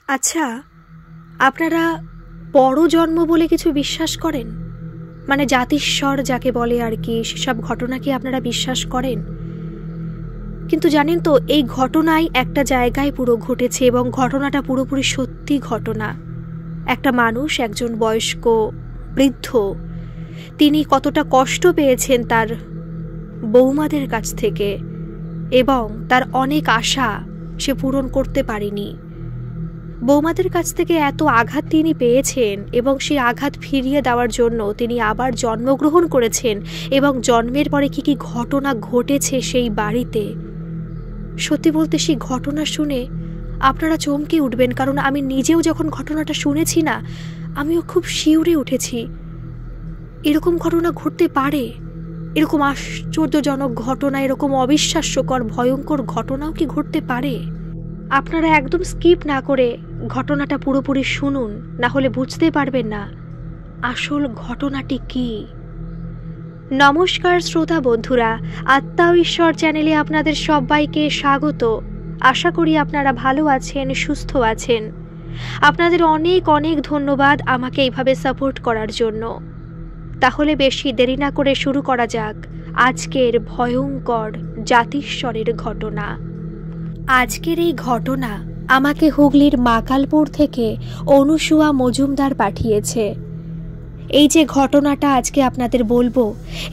আচ্ছা, আপনারা পরজন্ম বলে কিছু বিশ্বাস করেন? মানে জাতিস্বর যাকে বলে আর কি, সেসব ঘটনা কি আপনারা বিশ্বাস করেন? কিন্তু জানেন তো, এই ঘটনাই একটা জায়গায় পুরো ঘটেছে এবং ঘটনাটা পুরোপুরি সত্যি ঘটনা। একটা মানুষ, একজন বয়স্ক বৃদ্ধ, তিনি কতটা কষ্ট পেয়েছেন তার বৌমাদের কাছ থেকে এবং তার অনেক আশা সে পূরণ করতে পারেনি। বৌমাদের কাছ থেকে এত আঘাত তিনি পেয়েছেন এবং সেই আঘাত ফিরিয়ে দেওয়ার জন্য তিনি আবার জন্মগ্রহণ করেছেন এবং জন্মের পরে কি কি ঘটনা ঘটেছে সেই বাড়িতে, সত্যি বলতে সেই ঘটনা শুনে আপনারা চমকে উঠবেন। কারণ আমি নিজেও যখন ঘটনাটা শুনেছি না, আমিও খুব শিউরে উঠেছি। এরকম ঘটনা ঘটতে পারে, এরকম আশ্চর্যজনক ঘটনা, এরকম অবিশ্বাস্যকর ভয়ঙ্কর ঘটনাও কি ঘটতে পারে? আপনারা একদম স্কিপ না করে ঘটনাটা পুরোপুরি শুনুন, না হলে বুঝতে পারবেন না আসল ঘটনাটি কি। নমস্কার শ্রোতা বন্ধুরা, আত্মা ও ঈশ্বর চ্যানেলে আপনাদের সবাইকে স্বাগত। আশা করি আপনারা ভালো আছেন, সুস্থ আছেন। আপনাদের অনেক অনেক ধন্যবাদ আমাকে এইভাবে সাপোর্ট করার জন্য। তাহলে বেশি দেরি না করে শুরু করা যাক আজকের ভয়ঙ্কর জাতিস্বরের ঘটনা। আজকের এই ঘটনা আমাকে হুগলির মাকালপুর থেকে অনুসুয়া মজুমদার পাঠিয়েছে। এই যে ঘটনাটা আজকে আপনাদের বলবো,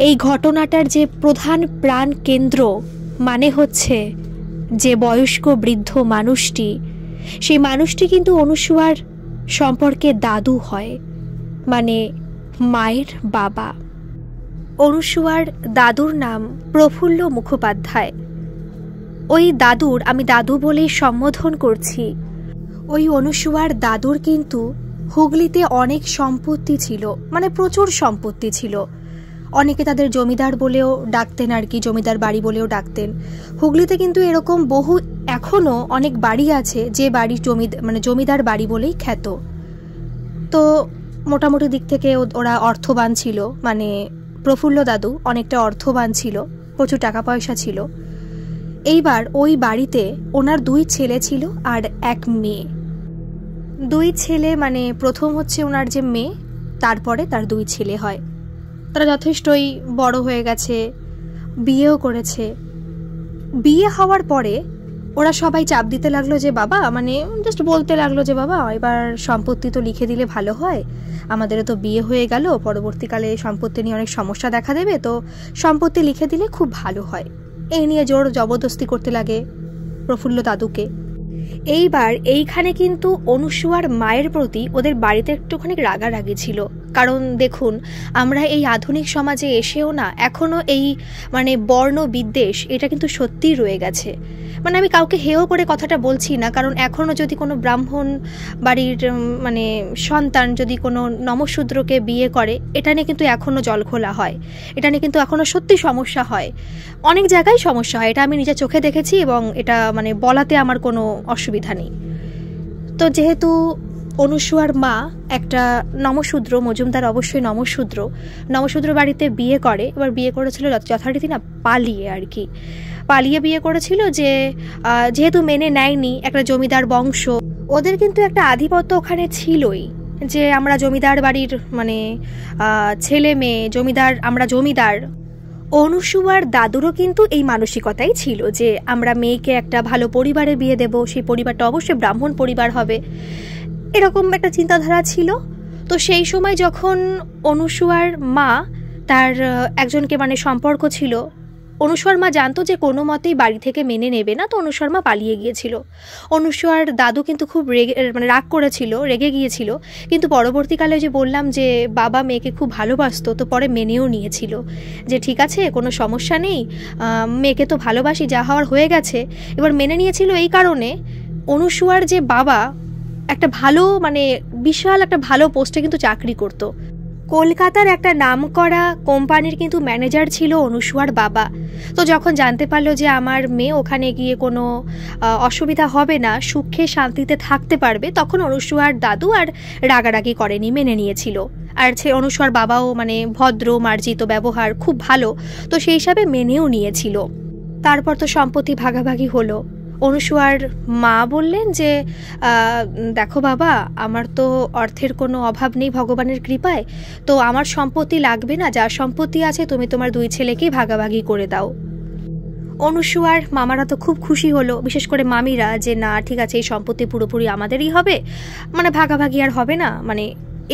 এই ঘটনাটার যে প্রধান প্রাণ কেন্দ্র মানে হচ্ছে যে বয়স্ক বৃদ্ধ মানুষটি, সেই মানুষটি কিন্তু অনুসুয়ার সম্পর্কে দাদু হয়, মানে মায়ের বাবা। অনুসুয়ার দাদুর নাম প্রফুল্ল মুখোপাধ্যায়। ওই দাদুর, আমি দাদু বলেই সম্বোধন করছি, ওই অনুসুয়ার দাদুর কিন্তু হুগলিতে অনেক সম্পত্তি ছিল, মানে প্রচুর সম্পত্তি ছিল। অনেকে তাদের জমিদার বলেও ডাকতেন আর কি, জমিদার বাড়ি বলেও ডাকতেন। হুগলিতে কিন্তু এরকম বহু এখনও অনেক বাড়ি আছে যে বাড়ি জমিদার বাড়ি বলেই খ্যাত। তো মোটামুটি দিক থেকে ওরা অর্থবান ছিল, মানে প্রফুল্ল দাদু অনেকটা অর্থবান ছিল, প্রচুর টাকা পয়সা ছিল। এইবার ওই বাড়িতে ওনার 2 ছেলে ছিল আর 1 মেয়ে। 2 ছেলে, মানে প্রথম হচ্ছে ওনার যে মেয়ে, তারপরে তার 2 ছেলে হয়। তারা যথেষ্টই বড় হয়ে গেছে, বিয়েও করেছে। বিয়ে হওয়ার পরে ওরা সবাই চাপ দিতে লাগলো যে বাবা, মানে জাস্ট বলতে লাগলো যে বাবা এবার সম্পত্তি তো লিখে দিলে ভালো হয়, আমাদেরও তো বিয়ে হয়ে গেল, পরবর্তীকালে সম্পত্তি নিয়ে অনেক সমস্যা দেখা দেবে, তো সম্পত্তি লিখে দিলে খুব ভালো হয়। এই নিয়ে জোর জবরদস্তি করতে লাগে প্রফুল্ল দাদুকে। এইবার এইখানে কিন্তু অনুসুয়ার মায়ের প্রতি ওদের বাড়িতে একটুখানি রাগারাগি ছিল। কারণ দেখুন, আমরা এই আধুনিক সমাজে এসেও না এখনও এই মানে বর্ণ বিদ্বেষ এটা কিন্তু সত্যিই রয়ে গেছে। মানে আমি কাউকে হেয় করে কথাটা বলছি না, কারণ এখনও যদি কোনো ব্রাহ্মণ বাড়ির মানে সন্তান যদি কোনো নমশূদ্রকে বিয়ে করে, এটা নিয়ে কিন্তু এখনও জলঘোলা হয়, এটা নিয়ে কিন্তু এখনও সত্যি সমস্যা হয়, অনেক জায়গায় সমস্যা হয়। এটা আমি নিজের চোখে দেখেছি এবং এটা মানে বলাতে আমার কোনো অসুবিধা নেই। তো যেহেতু অনুসুয়ার মা একটা নমশূদ্র, মজুমদার অবশ্যই নমশূদ্র বাড়িতে বিয়ে করে। এবার বিয়ে করেছিল যথারীতি না পালিয়ে আর কি, পালিয়ে বিয়ে করেছিল। যে যেহেতু মেনে নেয়নি একটা জমিদার বংশ, ওদের কিন্তু একটা আধিপত্য ওখানে ছিলই, যে আমরা জমিদার বাড়ির মানে ছেলে মেয়ে, জমিদার, আমরা জমিদার। অনুসুয়ার দাদুরও কিন্তু এই মানসিকতাই ছিল যে আমরা মেয়েকে একটা ভালো পরিবারে বিয়ে দেব, সেই পরিবারটা অবশ্যই ব্রাহ্মণ পরিবার হবে, এরকম একটা চিন্তাধারা ছিল। তো সেই সময় যখন অনুসুয়ার মা তার একজনকে মানে সম্পর্ক ছিল, অনুসুয়ার মা জানতো যে কোনো মতেই বাড়ি থেকে মেনে নেবে না, তো অনুসুয়ার মা পালিয়ে গিয়েছিল। অনুসুয়ার দাদু কিন্তু খুব রাগ করেছিল, রেগে গিয়েছিল। কিন্তু পরবর্তীকালে যে বললাম যে বাবা মেয়েকে খুব ভালোবাসতো, তো পরে মেনেও নিয়েছিল যে ঠিক আছে কোনো সমস্যা নেই, মেয়েকে তো ভালোবাসি, যা হওয়ার হয়ে গেছে। এবার মেনে নিয়েছিল এই কারণে, অনুসুয়ার যে বাবা একটা ভালো মানে বিশাল একটা ভালো পোস্টে কিন্তু চাকরি করতো, কলকাতার একটা নামকরা কোম্পানির কিন্তু ম্যানেজার ছিল অনুসুয়ার বাবা। তো যখন জানতে পারলো যে আমার মেয়ে ওখানে গিয়ে কোনো অসুবিধা হবে না, সুখে শান্তিতে থাকতে পারবে, তখন অনুসুয়ার দাদু আর রাগারাগি করেনি, মেনে নিয়েছিল। আর অনুসুয়ার বাবাও মানে ভদ্র, মার্জিত ব্যবহার, খুব ভালো, তো সেই হিসাবে মেনেও নিয়েছিল। তারপর তো সম্পত্তি ভাগাভাগি হলো। অনুসুয়ার মা বললেন যে দেখো বাবা, আমার তো অর্থের কোনো অভাব নেই ভগবানের কৃপায়, তো আমার সম্পত্তি লাগবে না, যা সম্পত্তি আছে তুমি তোমার 2 ছেলেকেই ভাগাভাগি করে দাও। অনুসুয়ার মামারা তো খুব খুশি হলো, বিশেষ করে মামিরা, যে না ঠিক আছে এই সম্পত্তি পুরোপুরি আমাদেরই হবে, মানে ভাগাভাগি আর হবে না, মানে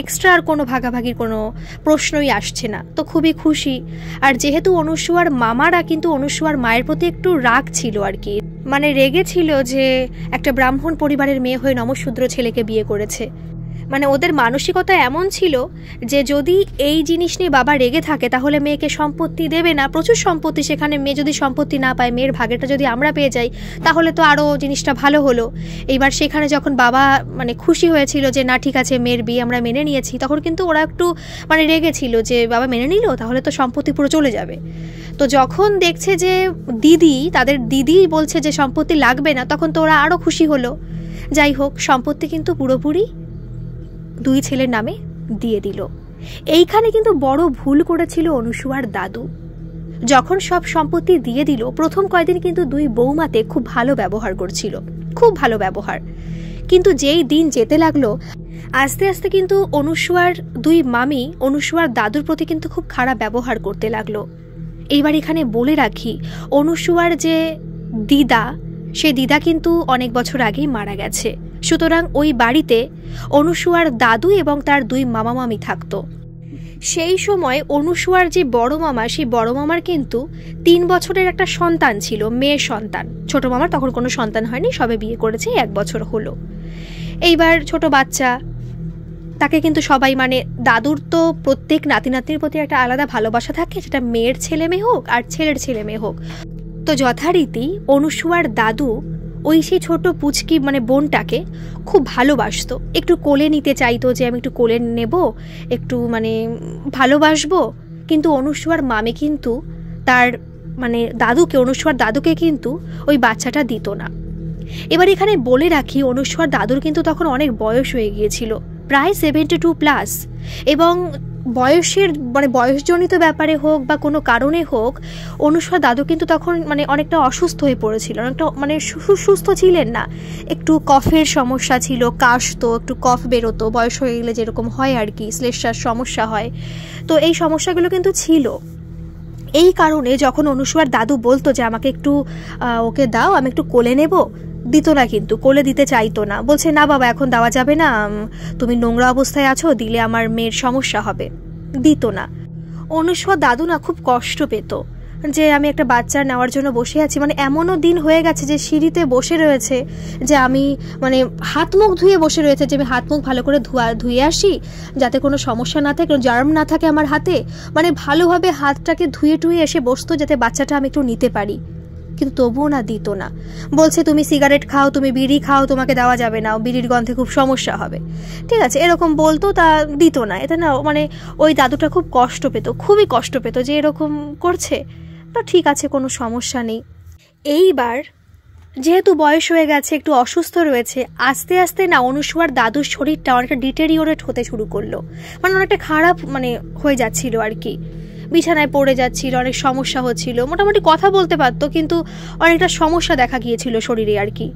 এক্সট্রা আর কোনো ভাগাভাগির কোনো প্রশ্নই আসছে না, তো খুবই খুশি। আর যেহেতু অনুসুয়ার মামারা কিন্তু অনুসুয়ার মায়ের প্রতি একটু রাগ ছিল আর কি, মানে রেগে ছিল যে একটা ব্রাহ্মণ পরিবারের মেয়ে হয়ে নমশূদ্র ছেলেকে বিয়ে করেছে। মানে ওদের মানসিকতা এমন ছিল যে যদি এই জিনিস নিয়ে বাবা রেগে থাকে তাহলে মেয়েকে সম্পত্তি দেবে না, প্রচুর সম্পত্তি, সেখানে মেয়ে যদি সম্পত্তি না পায়, মেয়ের ভাগেটা যদি আমরা পেয়ে যাই তাহলে তো আরও জিনিসটা ভালো হলো। এইবার সেখানে যখন বাবা মানে খুশি হয়েছিল যে না ঠিক আছে মেয়ের বিয়ে আমরা মেনে নিয়েছি, তখন কিন্তু ওরা একটু মানে রেগেছিল যে বাবা মেনে নিল তাহলে তো সম্পত্তি পুরো চলে যাবে। তো যখন দেখছে যে তাদের দিদি বলছে যে সম্পত্তি লাগবে না, তখন তো ওরা আরও খুশি হলো। যাই হোক, সম্পত্তি কিন্তু পুরোপুরি 2 ছেলের নামে দিয়ে দিল। এইখানে কিন্তু বড় ভুল করেছিল অনুসুয়ার দাদু। যখন সব সম্পত্তি দিয়ে দিল, প্রথম কয়েকদিন কিন্তু 2 বৌমাতে খুব ভালো ব্যবহার করছিল, খুব ভালো ব্যবহার। কিন্তু যেই দিন যেতে লাগলো, আস্তে আস্তে কিন্তু অনুসুয়ার 2 মামি অনুসুয়ার দাদুর প্রতি কিন্তু খুব খারাপ ব্যবহার করতে লাগলো। এইবার এখানে বলে রাখি, অনুসুয়ার যে দিদা, সে দিদা কিন্তু অনেক বছর আগেই মারা গেছে। সুতরাং ওই বাড়িতে অনুসুয়ার দাদু এবং তার 2 মামা মামি থাকতো। সেই সময় অনুসুয়ার যে বড় মামা, সেই বড় মামার কিন্তু 3 বছরের একটা সন্তান ছিল, মেয়ে সন্তান। ছোট মামার তখন কোনো সন্তান হয়নি, সবে বিয়ে করেছে, 1 বছর হলো। এইবার ছোট বাচ্চা, তাকে কিন্তু সবাই মানে দাদুর তো প্রত্যেক নাতি নাতনির প্রতি একটা আলাদা ভালোবাসা থাকে, সেটা মেয়ের ছেলে মেয়ে হোক আর ছেলের ছেলে মেয়ে হোক। তো যথারীতি অনুসুয়ার দাদু ওই সেই ছোট পুচকি মানে বোনটাকে খুব ভালোবাসতো, একটু কোলে নিতে চাইতো যে আমি একটু কোলে নেব, একটু মানে ভালোবাসবো। কিন্তু অনুসুয়ার মামে কিন্তু তার মানে অনুসুয়ার দাদুকে কিন্তু ওই বাচ্চাটা দিত না। এবার এখানে বলে রাখি, অনুসুয়ার দাদুর কিন্তু তখন অনেক বয়স হয়ে গিয়েছিল, প্রায় 72+, এবং বয়সের মানে বয়সজনিত ব্যাপারে হোক বা কোনো কারণে হোক, অনুসুয়ার দাদু কিন্তু তখন মানে অনেকটা অসুস্থ হয়ে পড়েছিল, অনেকটা মানে সুস্থ ছিলেন না, একটু কফের সমস্যা ছিল, কাশতো, একটু কফ বেরোতো, বয়স হয়ে গেলে যেরকম হয় আর কি, শ্লেষ্মার সমস্যা হয়। তো এই সমস্যাগুলো কিন্তু ছিল। এই কারণে যখন অনুসুয়ার দাদু বলতো যে আমাকে একটু ওকে দাও, আমি একটু কোলে নেব, দিত না, কিন্তু কোলে দিতে চাইতো না, বলছে না বাবা এখন দেওয়া যাবে না, তুমি নোংরা অবস্থায় আছো, দিলে আমার মেয়ের সমস্যা হবে, দিত না। অনুসুয়ার দাদু না খুব কষ্ট পেত যে আমি একটা বাচ্চা নেওয়ার জন্য বসে আছি, মানে এমনও দিন হয়ে গেছে যে সিঁড়িতে বসে রয়েছে, যে আমি মানে হাত মুখ ধুয়ে বসে রয়েছে, যে আমি হাত মুখ ভালো করে ধুয়ে আসি যাতে কোনো সমস্যা না থাকে, জার্ম না থাকে আমার হাতে, মানে ভালোভাবে হাতটাকে ধুয়ে টুয়ে এসে বসতো যাতে বাচ্চাটা আমি একটু নিতে পারি। কিন্তু তবুও না, দিত না, বলছে তুমি সিগারেট খাও, তুমি বিড়ি খাও, তোমাকে দেওয়া যাবে না, বিড়ির গন্ধে খুব সমস্যা হবে, ঠিক আছে, এরকম বলতো, তা দিত না। এতে না মানে ওই দাদুটা খুব কষ্ট পেত, খুবই কষ্ট পেত যে এরকম করছে। তো ঠিক আছে, কোনো সমস্যা নেই। এইবার যেহেতু বয়স হয়ে গেছে, একটু অসুস্থ রয়েছে, আস্তে আস্তে না অনুসুয়ার দাদুর শরীরটা অনেকটা ডিটেরিওরেট হতে শুরু করলো, মানে অনেকটা খারাপ মানে হয়ে যাচ্ছিল আর কি, বিছানায় পড়ে যাচ্ছিল, অনেক সমস্যা হচ্ছিল, মোটামুটি কথা বলতে পারতো কিন্তু অনেকটা সমস্যা দেখা গিয়েছিল শরীরে আর কি।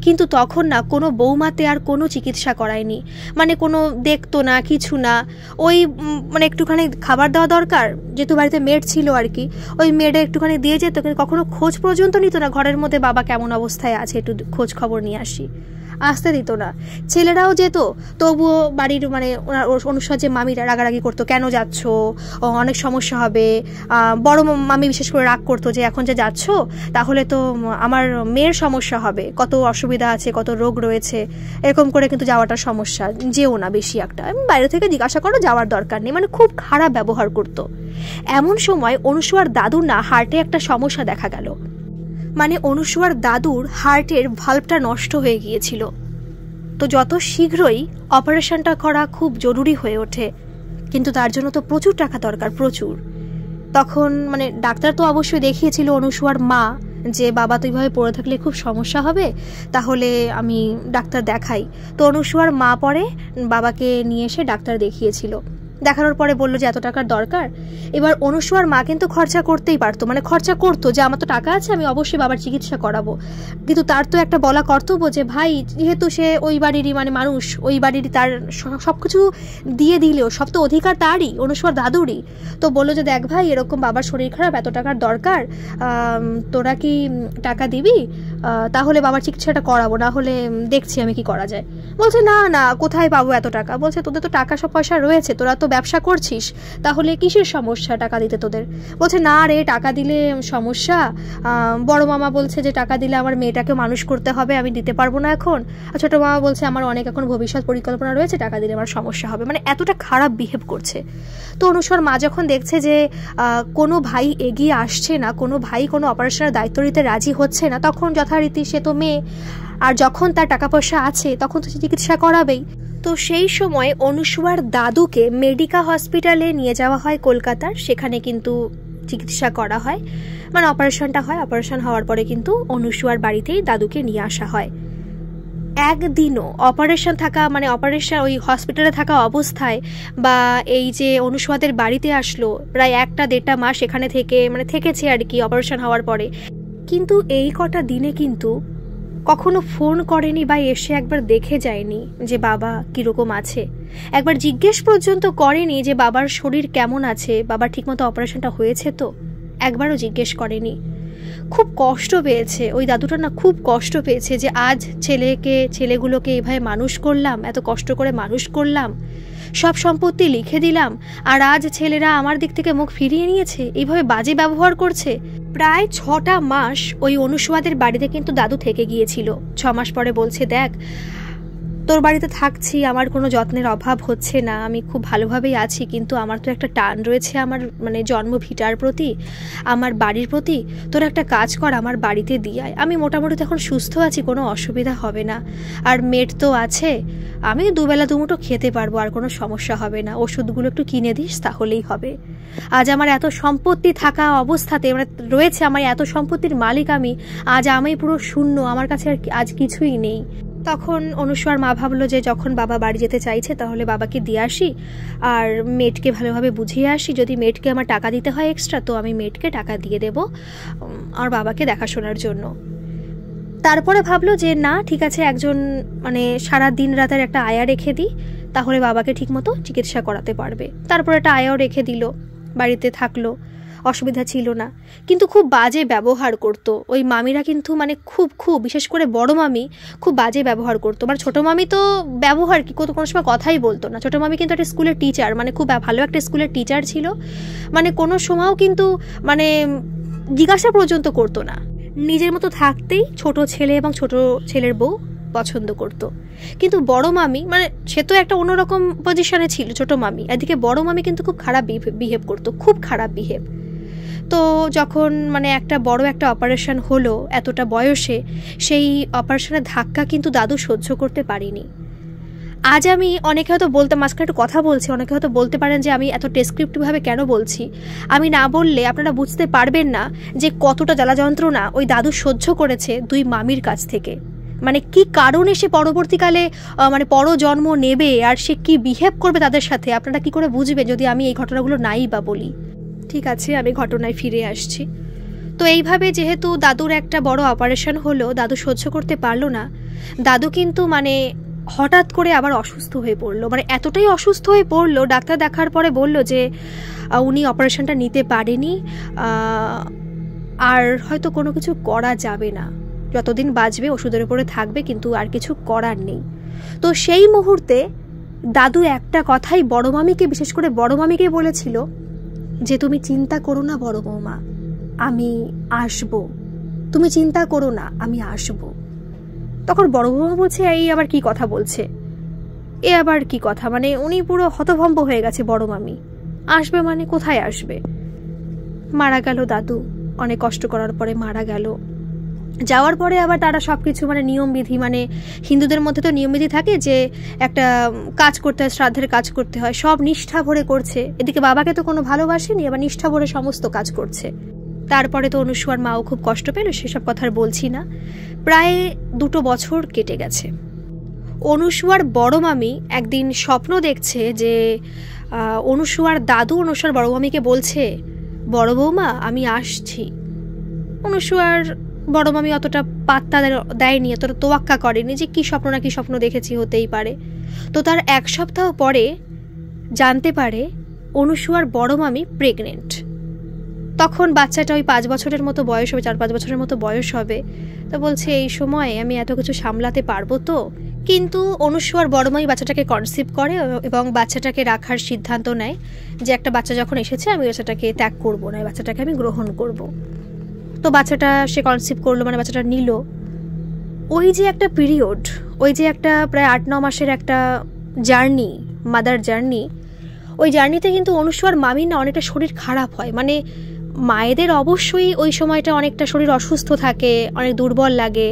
কিন্তু তখন না কোনো বৌমাতে আর কোনো চিকিৎসা করায়নি, মানে কোনো দেখতো না, কিছু না, ওই মানে একটুখানি খাবার দেওয়া দরকার, যেহেতু বাড়িতে মেড ছিল আর কি, ওই মেডে একটুখানি দিয়ে যেত, কিন্তু কখনো খোঁজ পর্যন্ত নিত না ঘরের মধ্যে বাবা কেমন অবস্থায় আছে, একটু খোঁজ খবর নিয়ে আসি, আসতে দিত না। ছেলেরাও যেত, তবুও বাড়ির মানে অনুসার যে মামিরা রাগারাগি করতো, কেন যাচ্ছ, অনেক সমস্যা হবে, বড় মামি বিশেষ করে রাগ করতো যে এখন যে যাচ্ছ তাহলে তো আমার মেয়ের সমস্যা হবে, কত অসুবিধা আছে, কত রোগ রয়েছে, এরকম করে কিন্তু যাওয়াটা সমস্যা, যেও না বেশি একটা, বাইরে থেকে জিজ্ঞাসা করো, যাওয়ার দরকার নেই, মানে খুব খারাপ ব্যবহার করতো। এমন সময় অনুসুয়ার দাদুর না হার্টে একটা সমস্যা দেখা গেল, মানে অনুসুয়ার দাদুর হার্টের ভাল্বটা নষ্ট হয়ে গিয়েছিল। তো যত শীঘ্রই অপারেশনটা করা খুব জরুরি হয়ে ওঠে, কিন্তু তার জন্য তো প্রচুর টাকা দরকার, প্রচুর। তখন মানে ডাক্তার তো অবশ্যই দেখিয়েছিল অনুসুয়ার মা, যে বাবা তো এইভাবে পড়ে থাকলে খুব সমস্যা হবে, তাহলে আমি ডাক্তার দেখাই। তো অনুসুয়ার মা পরে বাবাকে নিয়ে এসে ডাক্তার দেখিয়েছিল। দেখানোর পরে বললো যে এত টাকার দরকার। এবার অনুসুয়ার মা কিন্তু খরচা করতেই পারতো, মানে খরচা করতো যে আমার তো টাকা আছে, আমি অবশ্যই বাবার চিকিৎসা করাবো, কিন্তু তার তো একটা বলা কর্তব্য যে ভাই যেহেতু সে ওই বাড়িরই মানে মানুষ, ওই বাড়িরই, তার সব কিছু দিয়ে দিলেও সব তো অধিকার তারই, অনুসুয়ার দাদুরই। তো বললো যে দেখ ভাই এরকম বাবার শরীর খারাপ, এত টাকার দরকার, তোরা কি টাকা দিবি, তাহলে বাবার চিকিৎসাটা করাবো, না হলে দেখছি আমি কি করা যায়। বলছে না না, কোথায় পাবো এত টাকা। বলছে তোদের তো টাকা সব পয়সা রয়েছে, তোরা তো ব্যবসা করছিস, তাহলে কিসের সমস্যা টাকা দিতে তোদের। বলছে না রে, টাকা দিলে সমস্যা, বড় মামা বলছে যে টাকা দিলে আমার মেয়েটাকে মানুষ করতে হবে, আমি দিতে পারবো না এখন, আর ছোটো মামা বলছে আমার অনেক এখন ভবিষ্যৎ পরিকল্পনা রয়েছে, টাকা দিলে আমার সমস্যা হবে, মানে এতটা খারাপ বিহেভ করছে। তো অনুসর মা যখন দেখছে যে কোনো ভাই এগিয়ে আসছে না, কোনো ভাই কোনো অপারেশনের দায়িত্ব নিতে রাজি হচ্ছে না, তখন যথারীতি সে তো মেয়ে, আর যখন তার টাকা পয়সা আছে তখন তো চিকিৎসা করাবেই। তো সেই সময় অনুসুয়ার দাদুকে মেডিকা হসপিটালে নিয়ে যাওয়া হয় কলকাতার, সেখানে কিন্তু চিকিৎসা করা হয়, মানে অপারেশনটা হয়। অপারেশন হওয়ার পরে কিন্তু অনুসুয়ার বাড়িতেই দাদুকে নিয়ে আসা হয়। একদিনও অপারেশন থাকা, মানে অপারেশন ওই হসপিটালে থাকা অবস্থায়, বা এই যে অনুসুয়াদের বাড়িতে আসলো, প্রায় 1-1.5 মাস এখানে থেকেছে আর কি অপারেশন হওয়ার পরে, কিন্তু এই কটা দিনে কিন্তু কখনো ফোন করেনি বা এসে একবার দেখে যায়নি যে বাবা কিরকম আছে, একবার জিজ্ঞেস পর্যন্ত করেনি যে বাবার শরীর কেমন আছে, বাবার ঠিকমতো অপারেশনটা হয়েছে তো, একবারও জিজ্ঞেস করেনি। খুব কষ্ট পেয়েছে ওই দাদুটা না, খুব কষ্ট পেয়েছে যে আজ ছেলেগুলোকে এভাবে মানুষ করলাম, এত কষ্ট করে মানুষ করলাম, সব সম্পত্তি লিখে দিলাম, আর আজ ছেলেরা আমার দিক থেকে মুখ ফিরিয়ে নিয়েছে, এইভাবে বাজে ব্যবহার করছে। প্রায় 6টা মাস ওই অনুসুয়াদের বাড়িতে কিন্তু দাদু থেকে গিয়েছিল। 6 মাস পরে বলছে দেখ তোর বাড়িতে থাকছি, আমার কোনো যত্নের অভাব হচ্ছে না, আমি খুব ভালোভাবেই আছি, কিন্তু আমার তো একটা টান রয়েছে আমার মানে জন্মভিটার প্রতি, আমার বাড়ির প্রতি, তোর একটা কাজ কর আমার বাড়িতে দিয়ে আয়, আমি মোটামুটি তখন সুস্থ আছি, কোনো অসুবিধা হবে না, আর মেড তো আছে, আমি দুবেলা দুমুঠো খেতে পারবো, আর কোনো সমস্যা হবে না, ওষুধগুলো একটু কিনে দিস তাহলেই হবে। আজ আমার এত সম্পত্তি থাকা অবস্থাতে মানে রয়েছে, আমার এত সম্পত্তির মালিক আজ আমি পুরো শূন্য, আমার কাছে আর আজ কিছুই নেই। তখন অনুসুয়ার মা ভাবলো যে যখন বাবা বাড়ি যেতে চাইছে তাহলে বাবাকে দিয়ে আসি, আর মেডকে ভালোভাবে বুঝিয়ে আসি, যদি মেডকে আমার টাকা দিতে হয় এক্সট্রা তো আমি মেডকে টাকা দিয়ে দেব আর বাবাকে দেখাশোনার জন্য। তারপরে ভাবলো যে না ঠিক আছে, একজন মানে সারা দিন রাতের একটা আয়া রেখে দিই, তাহলে বাবাকে ঠিকমতো চিকিৎসা করাতে পারবে। তারপর একটা আয়াও রেখে দিল, বাড়িতে থাকলো, অসুবিধা ছিল না। কিন্তু খুব বাজে ব্যবহার করত ওই মামিরা, কিন্তু মানে খুব বিশেষ করে বড় মামি খুব বাজে ব্যবহার করতো। মানে ছোটো মামি তো ব্যবহার কি কোনো সময় কথাই বলতো না। ছোটো মামি কিন্তু একটা স্কুলের টিচার, মানে খুব ভালো একটা স্কুলের টিচার ছিল, মানে কোনো সময়ও কিন্তু মানে জিজ্ঞাসা পর্যন্ত করতো না, নিজের মতো থাকতেই ছোট ছেলে এবং ছোট ছেলের বউ পছন্দ করতো। কিন্তু বড় মামি মানে সে তো একটা অন্যরকম পজিশনে ছিল ছোট মামি, এদিকে বড় মামি কিন্তু খুব খারাপ বিহেভ করতো, খুব খারাপ বিহেভ। তো যখন মানে একটা বড় একটা অপারেশন হলো এতটা বয়সে, সেই অপারেশনের ধাক্কা কিন্তু দাদু সহ্য করতে পারিনি। আজ আমি অনেকে হয়তো বলতে মাঝখানে একটু কথা বলছি, অনেকে হয়তো বলতে পারেন যে আমি এত ডেসক্রিপটিভভাবে কেন বলছি। আমি না বললে আপনারা বুঝতে পারবেন না যে কতটা জ্বালা যন্ত্রণা ওই দাদু সহ্য করেছে 2 মামির কাছ থেকে। মানে কি কারণে সে পরবর্তীকালে মানে পরজন্ম নেবে আর সে কি বিহেভ করবে তাদের সাথে, আপনারা কি করে বুঝবেন যদি আমি এই ঘটনাগুলো নাই বা বলি। ঠিক আছে, আমি ঘটনায় ফিরে আসছি। তো এইভাবে যেহেতু দাদুর একটা বড় অপারেশন হলো, দাদু সহ্য করতে পারলো না, দাদু কিন্তু মানে হঠাৎ করে আবার অসুস্থ হয়ে পড়লো। মানে এতটাই অসুস্থ হয়ে পড়লো, ডাক্তার দেখার পরে বলল যে উনি অপারেশনটা নিতে পারেনি, আর হয়তো কোনো কিছু করা যাবে না, যতদিন বাঁচবে ওষুধের উপরে থাকবে, কিন্তু আর কিছু করার নেই। তো সেই মুহূর্তে দাদু একটা কথাই বড় মামিকে, বিশেষ করে বড় মামিকে বলেছিল যে তুমি চিন্তা করো না বড় বৌমা, আমি আসবো, তুমি চিন্তা করো না, আমি আসবো। তখন বড় বৌমা বলছে এই আবার কি কথা বলছে, এ আবার কি কথা, মানে উনি পুরো হতভম্ব হয়ে গেছে বড় মামি। আসবে মানে কোথায় আসবে? মারা গেল দাদু, অনেক কষ্ট করার পরে মারা গেল। যাওয়ার পরে আবার তারা সবকিছু মানে নিয়মবিধি, মানে হিন্দুদের মধ্যে তো নিয়মবিধি থাকে যে একটা কাজ করতে হয়, শ্রাদ্ধের কাজ করতে হয়, সব নিষ্ঠা ভরে করছে। এদিকে বাবাকে তো কোনো ভালোবাসেনি, আবার নিষ্ঠা ভরে সমস্ত কাজ করছে। তারপরে তো অনুসুয়ার মাও খুব কষ্ট পেল, সেসব কথা আর বলছি না। প্রায় 2 বছর কেটে গেছে। অনুসুয়ার বড় মামি একদিন স্বপ্ন দেখছে যে অনুসুয়ার দাদু অনুসুয়ার বড় মামিকে বলছে, বড় বৌমা আমি আসছি। অনুসুয়ার বড় মামি অতটা পাত্তা দেয়নি, অতটা তোয়াক্কা করেনি যে কী স্বপ্ন না কী স্বপ্ন দেখেছি, হতেই পারে। তো তার 1 সপ্তাহ পরে জানতে পারে অনুসুয়ার বড় মামি প্রেগনেন্ট। তখন বাচ্চাটা ওই 5 বছরের মতো বয়স হবে, 4-5 বছরের মতো বয়স হবে। তো বলছে এই সময় আমি এত কিছু সামলাতে পারবো তো? কিন্তু অনুসুয়ার বড় মামি বাচ্চাটাকে কনসিভ করে এবং বাচ্চাটাকে রাখার সিদ্ধান্ত নেয় যে একটা বাচ্চা যখন এসেছে আমি বাচ্চাটাকে ত্যাগ করবো না, বাচ্চাটাকে আমি গ্রহণ করব। তো বাচ্চাটা সে কনসিভ করলো, মানে বাচ্চাটা নিল। ওই যে একটা পিরিয়ড, ওই যে একটা প্রায় 8-9 মাসের একটা জার্নি, মাদার জার্নি, ওই জার্নিতে কিন্তু অনুসুয়ার মামির না অনেকটা শরীর খারাপ হয়। মানে মায়েদের অবশ্যই ওই সময়টা অনেকটা শরীর অসুস্থ থাকে, অনেক দুর্বল লাগে,